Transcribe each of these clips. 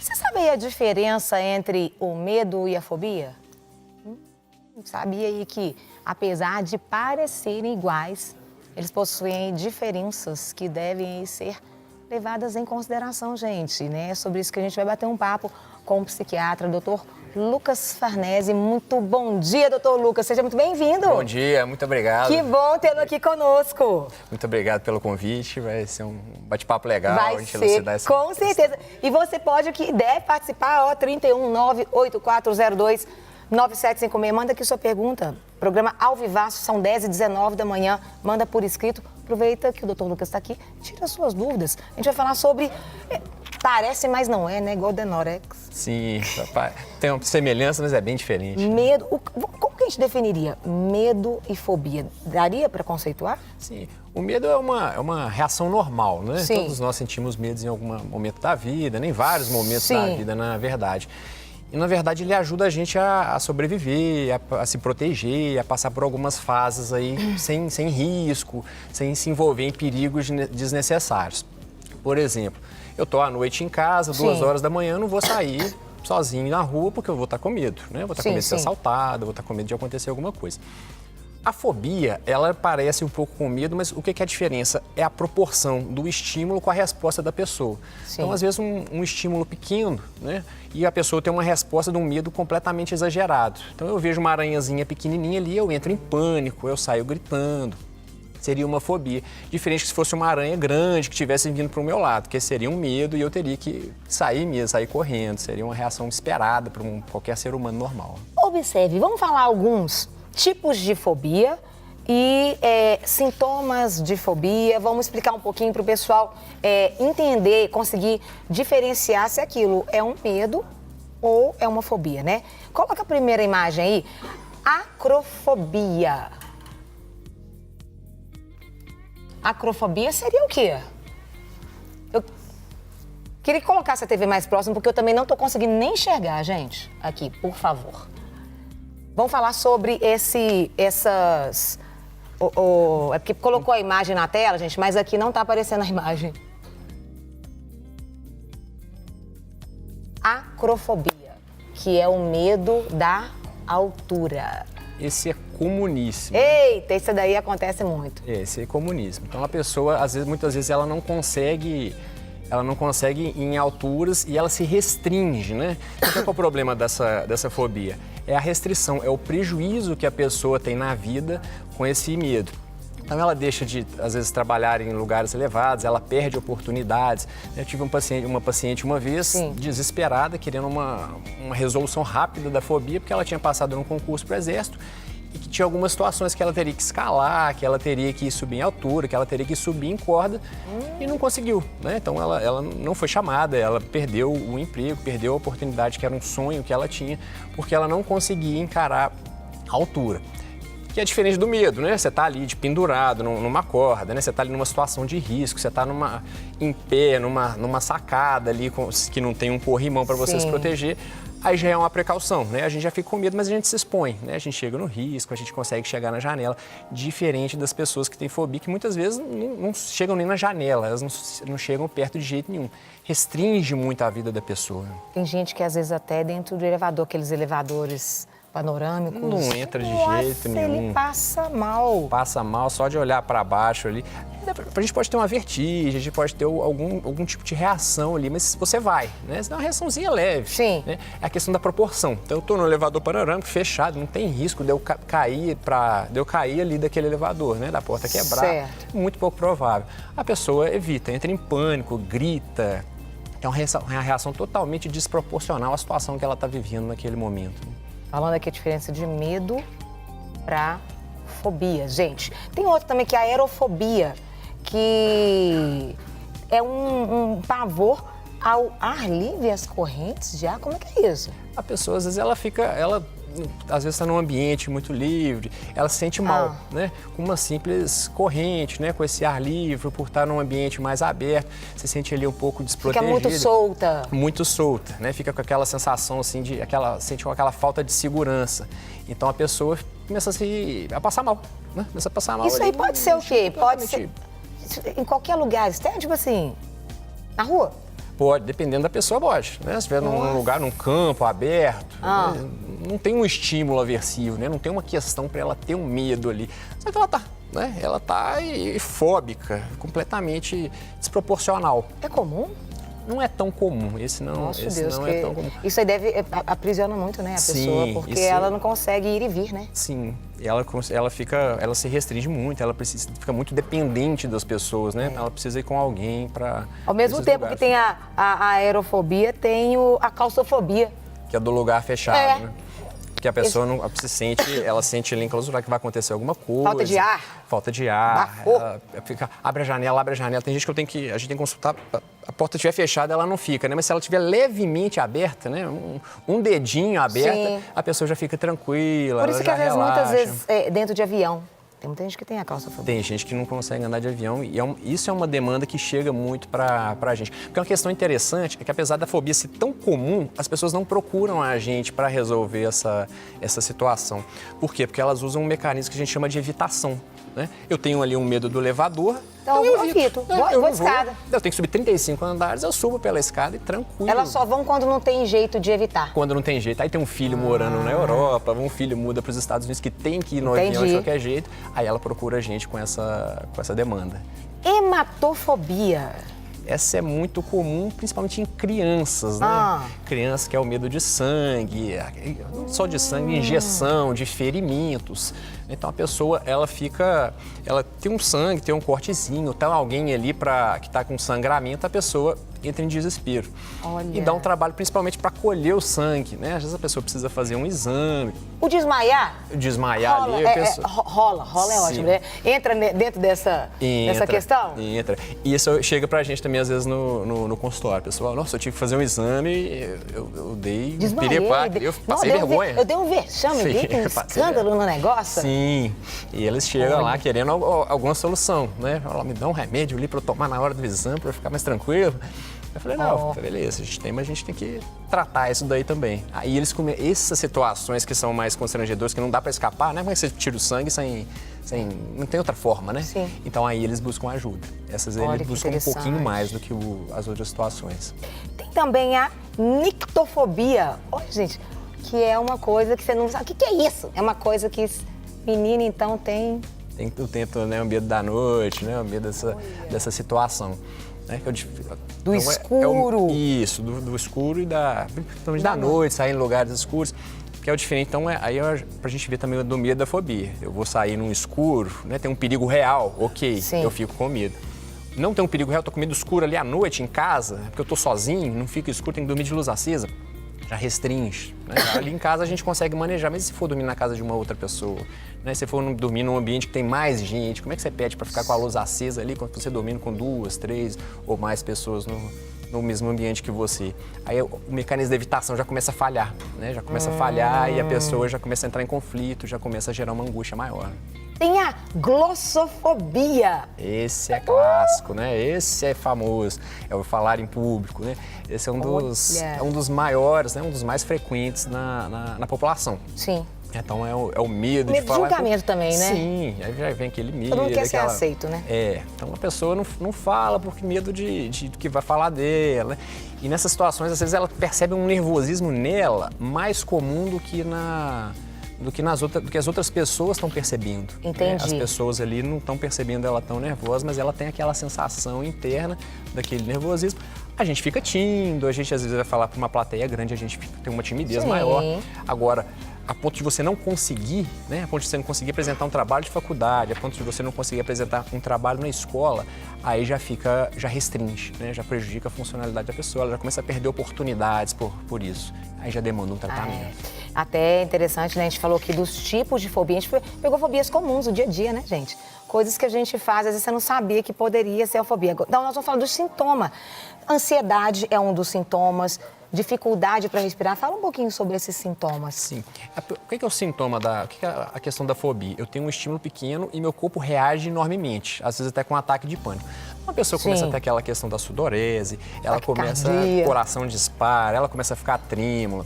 Você sabe aí a diferença entre o medo e a fobia? Sabia aí que, apesar de parecerem iguais, eles possuem diferenças que devem ser levadas em consideração, gente, né? É sobre isso que a gente vai bater um papo com o psiquiatra, doutor Lucas Farnese. Muito bom dia, doutor Lucas. Seja muito bem-vindo. Bom dia, muito obrigado. Que bom tê-lo aqui conosco. Muito obrado pelo convite, vai ser um bate-papo legal. Vai a gente ser, elucidar essa com certeza. E você pode que deve participar, ó, 31984029756. Manda aqui sua pergunta. Programa ao vivaço, são 10h19 da manhã. Manda por escrito. Aproveita que o doutor Lucas está aqui, tira as suas dúvidas. A gente vai falar sobre... Parece, mas não é, né? Igual Denorex. Sim, tem uma semelhança, mas é bem diferente. Medo. Como que a gente definiria medo e fobia? Daria para conceituar? Sim, o medo é uma reação normal, né? Sim. Todos nós sentimos medos em algum momento da vida, nem vários momentos Sim. da vida, na verdade. E, na verdade, ele ajuda a gente a sobreviver, a se proteger, a passar por algumas fases aí sem risco, sem se envolver em perigos desnecessários. Por exemplo, eu tô à noite em casa, 2 horas da manhã, não vou sair sozinho na rua porque eu vou estar com medo, né? Eu vou estar com medo de ser assaltado, vou estar com medo de acontecer alguma coisa. A fobia, ela parece um pouco com medo, mas o que é a diferença? É a proporção do estímulo com a resposta da pessoa. Sim. Então, às vezes, um estímulo pequeno, né? E a pessoa tem uma resposta de um medo completamente exagerado. Então, eu vejo uma aranhazinha pequenininha ali, eu entro em pânico, eu saio gritando. Seria uma fobia. Diferente que se fosse uma aranha grande que estivesse vindo para o meu lado, que seria um medo e eu teria que sair mesmo, sair correndo. Seria uma reação esperada para qualquer ser humano normal. Observe, vamos falar alguns tipos de fobia e sintomas de fobia. Vamos explicar um pouquinho para o pessoal entender, conseguir diferenciar se aquilo é um medo ou é uma fobia, né? Coloca a primeira imagem aí. Acrofobia. Acrofobia seria o quê? Eu queria que colocasse a TV mais próxima, porque eu também não estou conseguindo nem enxergar, gente. Aqui, por favor. Vamos falar sobre essas... é porque colocou a imagem na tela, gente, mas aqui não está aparecendo a imagem. Acrofobia, que é o medo da altura. Esse é comuníssimo. Eita, isso daí acontece muito. Esse é comunismo. Então, a pessoa, muitas vezes, ela não consegue ir em alturas e ela se restringe, né? Então, qual é o problema dessa fobia? É a restrição, é o prejuízo que a pessoa tem na vida com esse medo. Então, ela deixa de, às vezes, trabalhar em lugares elevados, ela perde oportunidades. Eu tive uma paciente uma vez, Sim. desesperada, querendo uma resolução rápida da fobia, porque ela tinha passado num concurso para o Exército e que tinha algumas situações que ela teria que escalar, que ela teria que subir em altura, que ela teria que subir em corda e não conseguiu, né? Então, ela não foi chamada, ela perdeu o emprego, perdeu a oportunidade que era um sonho que ela tinha, porque ela não conseguia encarar a altura. Que é diferente do medo, né? Você está ali pendurado numa corda, né? Você está ali numa situação de risco, você está em pé, numa sacada ali que não tem um corrimão para você se proteger. Aí já é uma precaução, né? A gente já fica com medo, mas a gente se expõe, né? A gente chega no risco, a gente consegue chegar na janela. Diferente das pessoas que têm fobia, que muitas vezes não chegam nem na janela, elas não chegam perto de jeito nenhum. Restringe muito a vida da pessoa. Tem gente que às vezes até dentro do elevador, aqueles elevadores panorâmicos... Não entra de jeito nenhum. Ele passa mal. Passa mal só de olhar para baixo ali. A gente pode ter uma vertigem, a gente pode ter algum tipo de reação ali, mas você vai, né? É uma reaçãozinha leve. Sim. Né? É a questão da proporção. Então, eu estou no elevador panorâmico fechado, não tem risco de eu cair ali daquele elevador, né? Da porta quebrar. Certo. Muito pouco provável. A pessoa evita, entra em pânico, grita. É uma reação totalmente desproporcional à situação que ela está vivendo naquele momento. Falando aqui a diferença de medo para fobia. Gente, tem outra também que é a aerofobia, que é um pavor ao ar livre, às correntes de ar. Como é que é isso? A pessoa, às vezes, ela às vezes está num ambiente muito livre, ela se sente mal, né? Com uma simples corrente, né? Com esse ar livre, por estar num ambiente mais aberto, se sente ali um pouco desprotegida. Fica muito solta. Muito solta, né? Fica com aquela sensação assim sente com aquela falta de segurança. Então a pessoa começa a passar mal, né? Começa a passar mal. Isso ali, aí pode ser o quê? Pode ser em qualquer lugar, até tipo assim, na rua. Pode, dependendo da pessoa, pode. Né? Se estiver num lugar, num campo aberto, né? Não tem um estímulo aversivo, né? Não tem uma questão para ela ter um medo ali. Só que ela tá, né? Ela tá fóbica, completamente desproporcional. É comum? Não é tão comum, esse não, Nossa, esse Deus, não é tão comum. Isso aí aprisiona muito, né, a pessoa, porque isso... ela não consegue ir e vir, né? Sim, ela se restringe muito, ela fica muito dependente das pessoas, né? Ela precisa ir com alguém para... Ao mesmo tempo que tem a aerofobia, tem a claustrofobia. Que é do lugar fechado, né? Porque a pessoa não ela sente ali enclausurada que vai acontecer alguma coisa. Falta de ar. Falta de ar. Bafou. Ela fica, abre a janela. Tem gente que a gente tem que consultar, a porta estiver fechada, ela não fica, né? Mas se ela estiver levemente aberta, né? Um dedinho aberto, Sim. a pessoa já fica tranquila, Por isso ela que já às vezes, relaxa. muitas vezes, dentro de avião, tem muita gente que tem a claustrofobia. Tem gente que não consegue andar de avião e isso é uma demanda que chega muito pra gente. Porque uma questão interessante é que apesar da fobia ser tão comum, as pessoas não procuram a gente para resolver essa situação. Por quê? Porque elas usam um mecanismo que a gente chama de evitação. Né? Eu tenho ali um medo do elevador, então eu evito. Vou escada. Eu tenho que subir 35 andares, eu subo pela escada e tranquilo. Elas só vão quando não tem jeito de evitar. Quando não tem jeito. Aí tem um filho morando na Europa, um filho muda para os Estados Unidos que tem que ir no avião de qualquer jeito. Aí ela procura a gente com essa demanda. Hematofobia. Essa é muito comum, principalmente em crianças, né? Crianças que é o medo de sangue, não só de sangue, injeção, de ferimentos. Então a pessoa, ela tem um sangue, tem um cortezinho, tem alguém ali que está com sangramento, a pessoa entra em desespero. Olha. E dá um trabalho principalmente para colher o sangue, né? Às vezes a pessoa precisa fazer um exame. O desmaiar? Desmaiar rola, ali, a pessoa... rola é ótimo, né? Entra dentro dessa questão? Entra. E isso chega pra gente também, às vezes, no consultório. Pessoal, nossa, eu tive que fazer um exame, eu dei... Desmaiei. Eu passei vergonha. Eu dei um vexame, dei um escândalo no negócio. Sim. E eles chegam lá querendo alguma solução, né? Falam, me dá um remédio ali pra eu tomar na hora do exame, pra eu ficar mais tranquilo. Eu falei, não, beleza, mas a gente tem que tratar isso daí também. Aí eles essas situações que são mais constrangedoras, que não dá pra escapar, né? Como é que você tira o sangue sem... Não tem outra forma, né? Sim. Então aí eles buscam ajuda. Essas eles buscam um pouquinho mais do que as outras situações. Tem também a nictofobia. Olha, gente, que é uma coisa que você não sabe. O que é isso? É uma coisa que menina, então, tem... Tem o tempo, né? O medo da noite, né? O medo dessa situação. Né? Do escuro. Isso, do escuro e principalmente da noite, sair em lugares escuros. Que é o diferente, então, pra gente ver também do medo da fobia. Eu vou sair num escuro, né? Tem um perigo real, ok, Sim. Eu fico com medo. Não tem um perigo real, tô com medo escuro ali à noite, em casa, porque eu tô sozinho, não fica escuro, tem que dormir de luz acesa. Já restringe, né? Ali em casa a gente consegue manejar, mas e se for dormir na casa de uma outra pessoa? Né? Se for dormir num ambiente que tem mais gente, como é que você pede para ficar com a luz acesa ali, quando você dormindo com 2, 3 ou mais pessoas no mesmo ambiente que você? Aí o mecanismo de evitação já começa a falhar, né? Já começa a falhar e a pessoa já começa a entrar em conflito, já começa a gerar uma angústia maior. Tem a glossofobia. Esse é clássico, né? Esse é famoso. É o falar em público, né? Esse é um dos maiores, né? Um dos mais frequentes na população. Sim. Então é o medo de falar. Medo de julgamento também, né? Sim, aí já vem aquele medo. Todo mundo quer ser aceito, né? Então a pessoa não fala porque medo do que vai falar dela. E nessas situações, às vezes, ela percebe um nervosismo nela mais comum do que as outras pessoas estão percebendo. Entendi. As pessoas ali não estão percebendo ela tão nervosa, mas ela tem aquela sensação interna daquele nervosismo. A gente fica tímido, a gente às vezes vai falar para uma plateia grande, a gente tem uma timidez maior. Agora, a ponto de você não conseguir, né? A ponto de você não conseguir apresentar um trabalho de faculdade, a ponto de você não conseguir apresentar um trabalho na escola, aí já restringe, né? Já prejudica a funcionalidade da pessoa, ela já começa a perder oportunidades por isso. Aí já demanda um tratamento. Até é interessante, né? A gente falou aqui dos tipos de fobia. A gente pegou fobias comuns do dia a dia, né, gente? Coisas que a gente faz, às vezes você não sabia que poderia ser a fobia. Então, nós vamos falar dos sintomas. Ansiedade é um dos sintomas. Dificuldade para respirar. Fala um pouquinho sobre esses sintomas. Sim. O que é o sintoma o que é a questão da fobia? Eu tenho um estímulo pequeno e meu corpo reage enormemente, às vezes até com um ataque de pânico. Uma pessoa começa a ter aquela questão da sudorese, ela começa, o coração dispara, ela começa a ficar trêmula,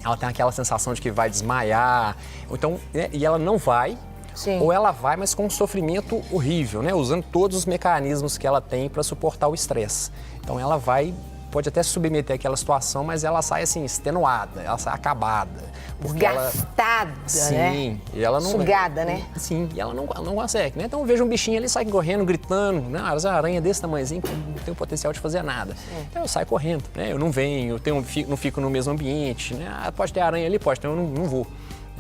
ela tem aquela sensação de que vai desmaiar, então, e ela não vai. Sim. Ou ela vai, mas com um sofrimento horrível, né? Usando todos os mecanismos que ela tem para suportar o estresse. Então ela vai pode até submeter àquela situação, mas ela sai assim, extenuada, ela sai acabada. Desgastada, né? Sim, e ela não... Sugada, né? Sim, e ela não consegue, né? Então eu vejo um bichinho ali, sai correndo, gritando, né? As aranhas desse tamanhozinho que não tem o potencial de fazer nada. Então eu saio correndo, né? Eu não venho, não fico no mesmo ambiente, né? Ah, pode ter aranha ali, pode, então eu não vou.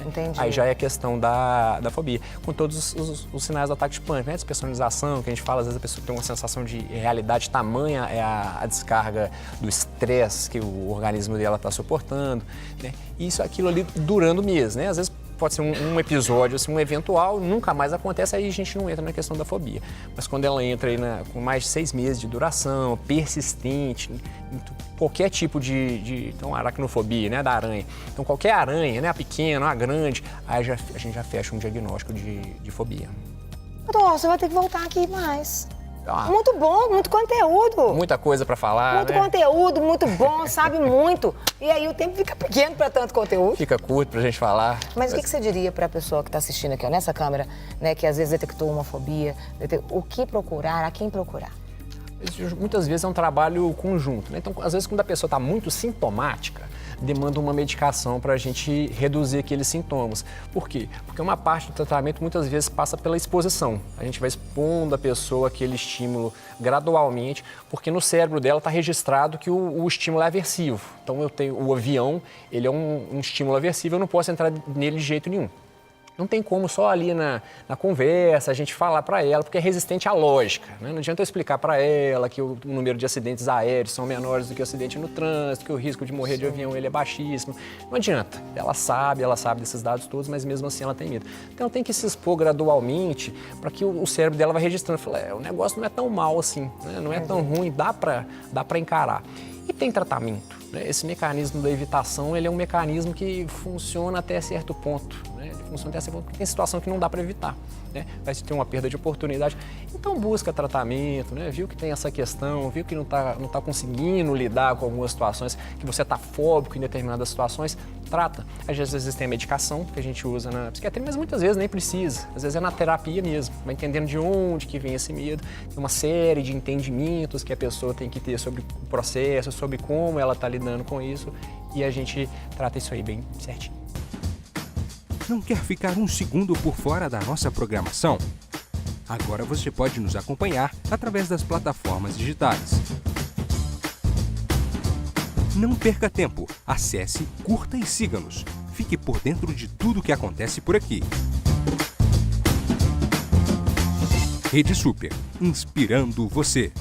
Entendi. Aí já é a questão da fobia, com todos os sinais do ataque de pânico, né? Despersonalização, que a gente fala, às vezes a pessoa tem uma sensação de realidade tamanha, é a descarga do estresse que o organismo dela está suportando, né? E isso, aquilo ali durando meses, né? Às vezes pode ser um episódio, assim, um eventual, nunca mais acontece, aí a gente não entra na questão da fobia. Mas quando ela entra aí com mais de 6 meses de duração, persistente, qualquer tipo então, aracnofobia, né, da aranha. Então, qualquer aranha, né, a pequena, a grande, aí a gente já fecha um diagnóstico de fobia. Doutor, você vai ter que voltar aqui mais. Ah, Muito bom, muito conteúdo. muita coisa para falar, Muito né? conteúdo, muito bom, sabe muito. E aí o tempo fica pequeno para tanto conteúdo. Fica curto pra gente falar. Mas o que você diria para a pessoa que está assistindo aqui, ó, nessa câmera, né, que às vezes detectou uma fobia, o que procurar, a quem procurar? Muitas vezes é um trabalho conjunto, né? Então, às vezes, quando a pessoa está muito sintomática, demanda uma medicação para a gente reduzir aqueles sintomas. Por quê? Porque uma parte do tratamento muitas vezes passa pela exposição. A gente vai expondo a pessoa aquele estímulo gradualmente, porque no cérebro dela está registrado que o estímulo é aversivo. Então, eu tenho o avião, ele é um estímulo aversivo, eu não posso entrar nele de jeito nenhum. Não tem como só ali na conversa a gente falar para ela, porque é resistente à lógica, né? Não adianta eu explicar para ela que o número de acidentes aéreos são menores do que o acidente no trânsito, que o risco de morrer de avião ele é baixíssimo. Não adianta. Ela sabe desses dados todos, mas mesmo assim ela tem medo. Então tem que se expor gradualmente para que o cérebro dela vá registrando. Fala, o negócio não é tão mal assim, né? Não é tão ruim, dá para encarar. E tem tratamento, né? Esse mecanismo da evitação, ele é um mecanismo que funciona até certo ponto, né? Ele funciona até certo ponto porque tem situação que não dá para evitar, né? Vai ter uma perda de oportunidade. Então busca tratamento, né? Viu que tem essa questão, viu que não tá conseguindo lidar com algumas situações, que você está fóbico em determinadas situações, trata. Às vezes tem a medicação que a gente usa na psiquiatria, mas muitas vezes nem precisa. Às vezes é na terapia mesmo, vai entendendo de onde que vem esse medo. Tem uma série de entendimentos que a pessoa tem que ter sobre o processo, sobre como ela está lidando com isso, e a gente trata isso aí bem certinho. Não quer ficar um segundo por fora da nossa programação? Agora você pode nos acompanhar através das plataformas digitais. Não perca tempo, acesse, curta e siga-nos. Fique por dentro de tudo o que acontece por aqui. Rede Super, inspirando você.